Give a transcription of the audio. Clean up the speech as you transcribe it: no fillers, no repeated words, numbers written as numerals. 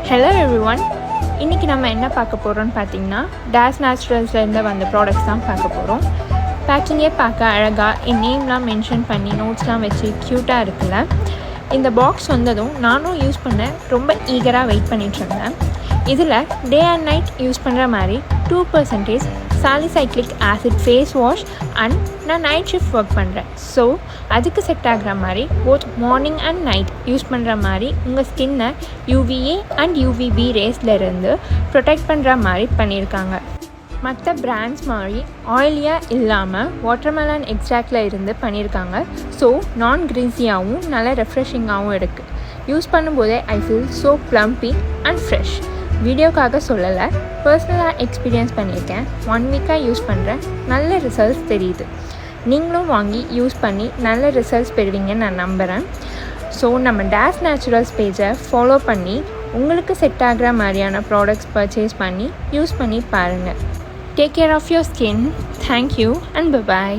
Hello everyone, இன்றைக்கி நம்ம என்ன பார்க்க போகிறோம்னு பார்த்தீங்கன்னா டேஸ் நேச்சுரல்ஸ்லேருந்து வந்த ப்ராடக்ட்ஸ் தான் பார்க்க போகிறோம். பேக்கிங்கே பார்க்க அழகாக என் நேம்லாம் மென்ஷன் பண்ணி நோட்ஸ்லாம் வச்சு க்யூட்டாக இருக்குல்ல. இந்த பாக்ஸ் வந்ததும் நானும் யூஸ் பண்ண ரொம்ப ஈகராக வெயிட் பண்ணிகிட்டு இருந்தேன். இதில் டே அண்ட் நைட் யூஸ் பண்ணுற மாதிரி 2% சாலிசைக்ளிக் ஆசிட் ஃபேஸ் வாஷ் அண்ட் நான் நைட் ஷிஃப்ட் ஒர்க் பண்ணுறேன். ஸோ அதுக்கு செட் ஆகிற மாதிரி both morning and night use பண்ணுற மாதிரி உங்கள் ஸ்கின்னை UVA அண்ட் UVB ரேஸ்லேருந்து ப்ரொடெக்ட் பண்ணுற மாதிரி பண்ணியிருக்காங்க. மற்ற பிராண்ட்ஸ் மாதிரி ஆயிலியாக இல்லாமல் வாட்டர்மெலன் எக்ஸ்ட்ராக்டில் இருந்து பண்ணியிருக்காங்க. ஸோ நான் க்ரீஸியாகவும் நல்ல ரெஃப்ரெஷிங்காகவும் இருக்குது. யூஸ் பண்ணும்போதே I feel so plumpy and fresh. வீடியோக்காக சொல்லலை, பர்சனலாக எக்ஸ்பீரியன்ஸ் பண்ணியிருக்கேன். 1 வீக்காக யூஸ் பண்ணுறேன், நல்ல ரிசல்ட்ஸ் தெரியுது. நீங்களும் வாங்கி யூஸ் பண்ணி நல்ல ரிசல்ட்ஸ் பெறுவீங்கன்னு நான் நம்புகிறேன். ஸோ நம்ம டேஸ் நேச்சுரல்ஸ் பேஜை ஃபாலோ பண்ணி உங்களுக்கு செட் ஆகிற மாதிரியான ப்ராடக்ட்ஸ் பர்ச்சேஸ் பண்ணி யூஸ் பண்ணி பாருங்கள். Take care of your skin. Thank you and by.